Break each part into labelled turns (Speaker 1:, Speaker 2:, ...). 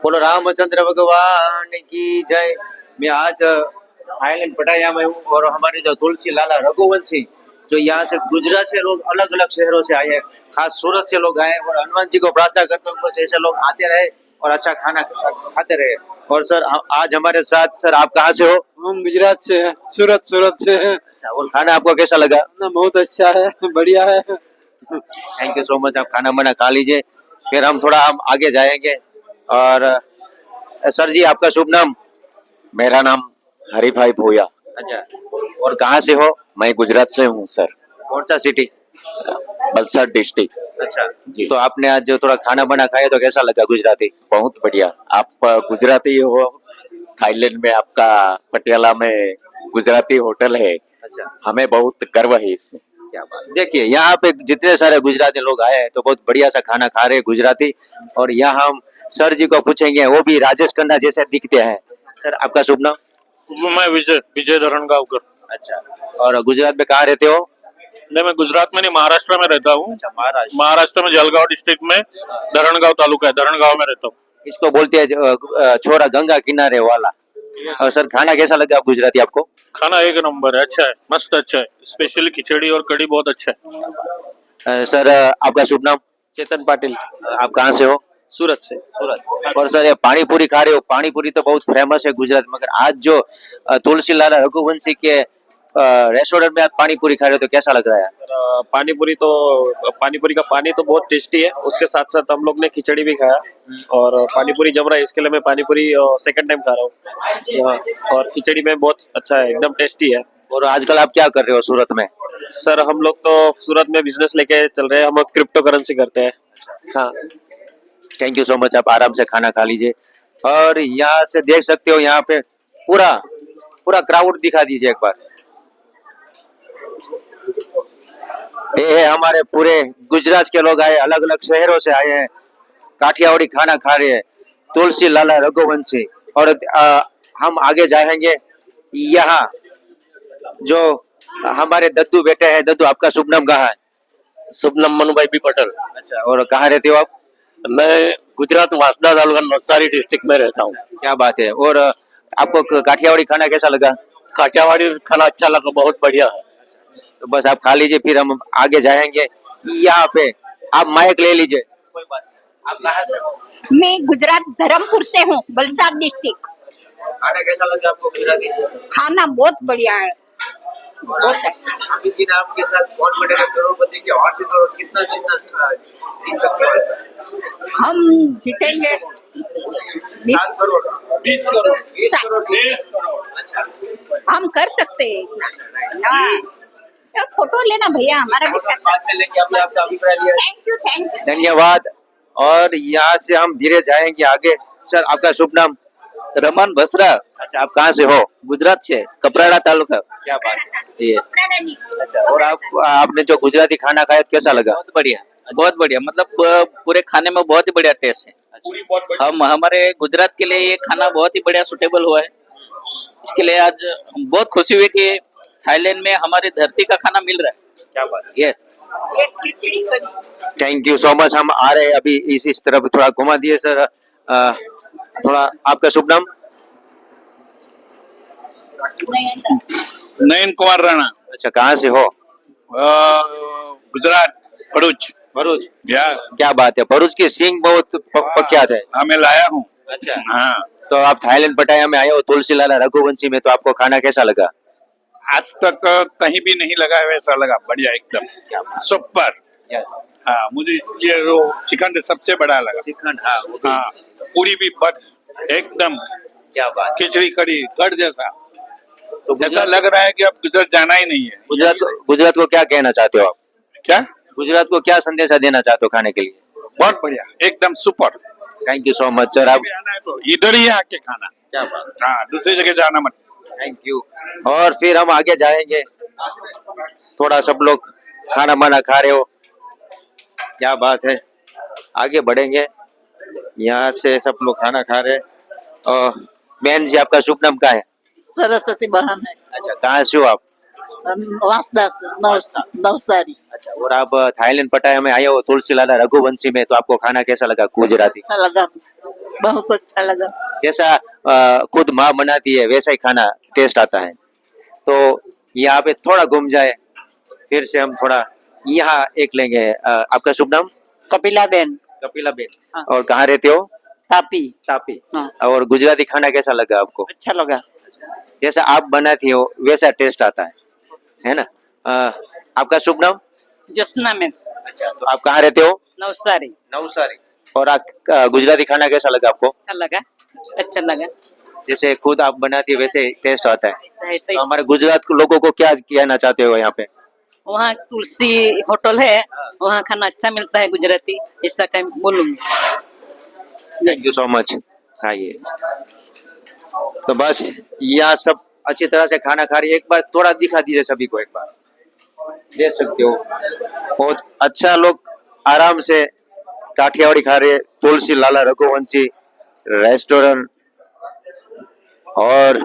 Speaker 1: बोलो रामचंद्र भगवान की जय। मैं आज थाईलैंड पटाया में हूँ और हमारे जो तुलसी लाला रघुवंशी जो यहाँ से गुजरात से लोग अलग अलग शहरों से आए हैं, खास सूरत से लोग आए हैं और हनुमान जी को प्रार्थना करते हैं बस ऐसे लोग आते रहे और अच्छा खाना खाते रहे। और सर आज हमारे साथ सर आप कहाँ से हो?
Speaker 2: हम गुजरात से हैं, सूरत से हैं।
Speaker 1: अच्छा, और खाना आपको कैसा लगा?
Speaker 2: खाना बहुत अच्छा है, बढ़िया है।
Speaker 1: Thank you so much. आप खाना बना खा लीजिए, फिर हम आगे जाएंगे। और सर जी आपका शुभ नाम?
Speaker 3: मेरा नाम हरिभाई भोया।
Speaker 1: अच्छा, और कहाँ से हो?
Speaker 3: मैं गुजरात से हूँ सर,
Speaker 1: कौन सा सिटी?
Speaker 3: वलसाड डिस्ट्रिक्ट।
Speaker 1: अच्छा
Speaker 3: जी।
Speaker 1: तो आपने आज जो थोड़ा खाना बना खाया तो कैसा लगा गुजराती?
Speaker 3: बहुत बढ़िया। आप गुजराती हो, थाईलैंड में आपका पटियाला में गुजराती होटल है।
Speaker 1: अच्छा,
Speaker 3: हमें बहुत गर्व है इसमें।
Speaker 1: क्या बात। देखिए यहाँ पे जितने सारे गुजराती लोग आए हैं तो बहुत बढ़िया सा खाना खा रहे हैं गुजराती। और यहाँ हम सर जी को पूछेंगे, वो भी राजेश खन्ना जैसे दिखते हैं। सर आपका शुभ नाम?
Speaker 4: मैं विजय विजय धरणगांवकर।
Speaker 1: अच्छा, और गुजरात में कहाँ रहते हो?
Speaker 4: नहीं, मैं गुजरात में नहीं, महाराष्ट्र में रहता हूँ।
Speaker 1: अच्छा, महाराष्ट्र।
Speaker 4: महाराष्ट्र में जलगांव डिस्ट्रिक्ट में धरणगांव तालुका है, धरणगांव में रहता हूँ।
Speaker 1: इसको बोलते हैं छोरा गंगा किनारे वाला। और सर खाना कैसा लगा गुजराती आपको?
Speaker 4: खाना एक नंबर है, अच्छा है, मस्त अच्छा है। स्पेशली खिचड़ी और कड़ी बहुत अच्छा है।
Speaker 1: सर आपका शुभ नाम?
Speaker 2: चेतन पाटिल,
Speaker 1: आप कहाँ से हो?
Speaker 2: सूरत से।
Speaker 1: सूरत। और सर ये पानी पूरी खा रहे हो? पानी पूरी तो बहुत फेमस है गुजरात में, मगर आज जो तुलसी लाला रघुवंशी के रेस्टोरेंट में आप पानी पूरी खा रहे हो तो कैसा लग रहा है?
Speaker 2: पानी पूरी का पानी तो बहुत टेस्टी है, उसके साथ साथ हम लोग ने खिचड़ी भी खाया और पानी पूरी जम रहा है, इसके लिए मैं पानी पूरी सेकंड टाइम खा रहा हूँ। और खिचड़ी में बहुत अच्छा है, एकदम टेस्टी है।
Speaker 1: और आजकल आप क्या कर रहे हो सूरत में?
Speaker 2: सर हम लोग तो सूरत में बिजनेस लेके चल रहे हैं, हम क्रिप्टो करेंसी करते हैं। हाँ,
Speaker 1: थैंक यू सो मच। आप आराम से खाना खा लीजिए। और यहाँ से देख सकते हो, यहाँ पे पूरा पूरा क्राउड दिखा दीजिए एक बार। ये है हमारे पूरे गुजरात के लोग आए, अलग अलग शहरों से आए हैं, काठियावाड़ी खाना खा रहे हैं, तुलसी लाला रघुवंशी। और हम आगे जाएंगे। यहाँ जो हमारे दद्दू बेटे हैं, दद्दू आपका शुभ नाम कहाँ है?
Speaker 5: शुभ नाम मनुभाई बी पटेल।
Speaker 1: अच्छा, और कहाँ रहते हो आप?
Speaker 5: मैं गुजरात वासदा तालुका नवसारी डिस्ट्रिक्ट में रहता हूँ।
Speaker 1: क्या बात है। और आपको काठियावाड़ी खाना कैसा लगा?
Speaker 5: काठियावाड़ी खाना अच्छा लगा, बहुत बढ़िया है।
Speaker 1: तो बस आप खा लीजिए, फिर हम आगे जाएंगे। यहाँ पे आप माइक ले लीजिए। आप कहाँ से हो?
Speaker 6: मैं गुजरात धर्मपुर से हूँ, वलसाड डिस्ट्रिक्ट।
Speaker 1: खाना कैसा लगा आपको गुजराती?
Speaker 6: खाना बहुत बढ़िया है, बहुत है।
Speaker 1: लेकिन आपके साथ कौन बनेगा करोड़पति के और कितना जितना जीत सकते हो?
Speaker 6: हम जीतेंगे
Speaker 1: 7 करोड़, 20 करोड़, 20 करोड़। अच्छा,
Speaker 6: हम कर सकते हैं इतना। हाँ, तो फोटो लेना भैया हमारा भी साथ।
Speaker 1: बाद में लेंगे। आपने आपका अभिप्राय लिया।
Speaker 6: Thank you.
Speaker 1: धन्यवाद। और यहाँ से हम धीरे जाएंगे आगे। सर आपका शुभ नाम?
Speaker 5: रमान बसरा,
Speaker 1: अच्छा, आप कहाँ से हो?
Speaker 5: गुजरात से, कपराड़ा तालुका।
Speaker 1: क्या बात है।
Speaker 5: ये
Speaker 1: अच्छा, और आपने जो गुजराती खाना खाया तो कैसा लगा?
Speaker 5: बहुत बढ़िया, बहुत बढ़िया। मतलब पूरे खाने में बहुत ही बढ़िया टेस्ट है। हम हमारे गुजरात के लिए ये खाना बहुत ही बढ़िया सूटेबल हुआ है। इसके लिए आज हम बहुत खुशी हुई कि थाईलैंड में हमारी धरती का खाना मिल रहा है।
Speaker 1: क्या बात है।
Speaker 5: यस,
Speaker 6: एक खिचड़ी करी।
Speaker 1: Thank you so much. हम आ रहे हैं अभी इस तरफ, थोड़ा घुमा दिए सर। थोड़ा आपका शुभ नाम?
Speaker 4: नयन कुमार राणा।
Speaker 1: अच्छा, कहाँ से हो?
Speaker 4: गुजरात, भरूच।
Speaker 1: भरूच।
Speaker 4: या
Speaker 1: क्या बात है। भरूच की सींग बहुत प्रख्यात है।
Speaker 4: हाँ, मैं लाया हूँ।
Speaker 1: अच्छा,
Speaker 4: हाँ,
Speaker 1: तो आप थाईलैंड पटाया में आए हो तुलसी लाला रघुवंशी में, तो आपको खाना कैसा लगा?
Speaker 4: आज तक कहीं भी नहीं लगा है वैसा लगा, बढ़िया एकदम सुपर।
Speaker 1: यस।
Speaker 4: हाँ, मुझे इसलिए वो श्रीखंड सबसे बड़ा लगा।
Speaker 1: श्रीखंड, हाँ, वो तो-
Speaker 4: हाँ, पूरी भी बस एकदम
Speaker 1: क्या बात।
Speaker 4: खिचड़ी कड़ी गढ़ जैसा।
Speaker 1: तो
Speaker 4: ऐसा लग रहा है कि अब गुजरात जाना ही नहीं है।
Speaker 1: गुजरात को क्या कहना चाहते हो आप?
Speaker 4: क्या?
Speaker 1: गुजरात को क्या संदेशा देना चाहते हो खाने के लिए?
Speaker 4: बहुत बढ़िया, एकदम super.
Speaker 1: Thank you so much sir. आप
Speaker 4: भी आना है तो इधर ही आके खाना।
Speaker 1: क्या बात।
Speaker 4: हाँ, दूसरी जगह जाना मत।
Speaker 1: Thank you. और फिर हम आगे जाएंगे। थोड़ा सब लोग खाना माना खा रहे हो, क्या बात है। आगे बढ़ेंगे। यहाँ से सब लोग खाना खा रहे हैं। और बहन जी आपका शुभ नाम क्या है?
Speaker 7: सरस्वती बहन है।
Speaker 1: अच्छा, कहाँ से हो आप?
Speaker 7: वासदा से, नवसारी।
Speaker 1: अच्छा, और आप थाईलैंड पटाया में आए हो तुलसी लाला रघुवंशी में, तो आपको खाना कैसा लगा गुजराती?
Speaker 7: अच्छा लगा। बहुत अच्छा लगा।
Speaker 1: जैसा खुद माँ बनाती है वैसा ही खाना टेस्ट आता है। तो यहाँ पे थोड़ा घूम जाए, फिर से हम थोड़ा यहाँ एक लेंगे। आपका शुभ नाम?
Speaker 7: Kapila Ben,
Speaker 1: Kapila Ben.
Speaker 7: हाँ।
Speaker 1: और कहाँ रहते हो?
Speaker 7: तापी।
Speaker 1: तापी।
Speaker 7: हाँ।
Speaker 1: और गुजराती खाना कैसा लगा आपको?
Speaker 7: अच्छा लगा।
Speaker 1: जैसा आप बनाती हो वैसा टेस्ट आता है ना? आपका शुभ नाम?
Speaker 7: जसना में
Speaker 1: अच्छा, तो आप कहाँ रहते हो?
Speaker 7: नवसारी।
Speaker 1: नवसारी। और आप गुजराती खाना कैसा लगा आपको?
Speaker 7: अच्छा लगा, अच्छा लगा।
Speaker 1: जैसे खुद आप बनाती है वैसे टेस्ट आता है।
Speaker 7: तो
Speaker 1: तो हमारे गुजरात के लोगों को क्या कहना चाहते हो यहाँ पे?
Speaker 7: वहाँ तुलसी होटल है, वहाँ खाना अच्छा मिलता है गुजराती, ऐसा कहीं बोलूंगी।
Speaker 1: Thank you so much. खाइए। तो बस यहाँ सब अच्छी तरह से खाना खा रही है। एक बार थोड़ा दिखा दीजिए सभी को, एक बार देख सकते हो बहुत अच्छा लोग आराम से काठियावाड़ी खा रहे हैं। तुलसी लाला रघुवंशी रेस्टोरेंट, और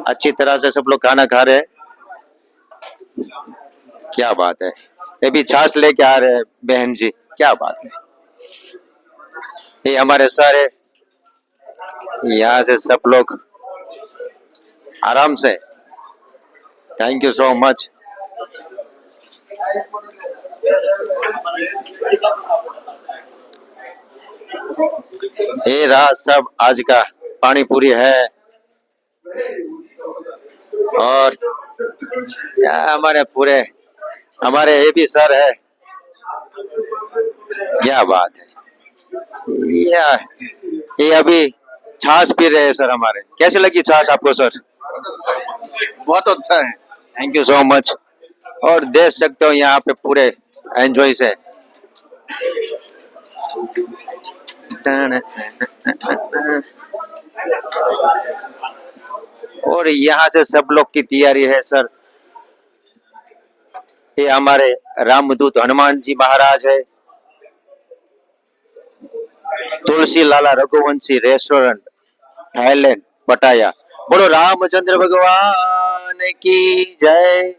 Speaker 1: अच्छी तरह से सब लोग खाना खा रहे हैं। क्या बात है। ये भी छाछ लेके आ रहे हैं बहन जी, क्या बात है। ये हमारे सारे यहाँ से सब लोग आराम से। Thank you so much. ये रहा सब आज का पानी पूरी है। और हमारे पूरे हमारे ये भी सर है, क्या बात है। ये अभी छाछ पी रहे हैं सर हमारे। कैसी लगी छाछ आपको सर? बहुत अच्छा है। Thank you so much. और देख सकते हो यहाँ पे पूरे एंजॉय से। और यहाँ से सब लोग की तैयारी है सर। ये हमारे रामदूत हनुमान जी महाराज है। तुलसी लाला रघुवंशी रेस्टोरेंट, थाईलैंड, पटाया। बोलो रामचंद्र भगवान की जय।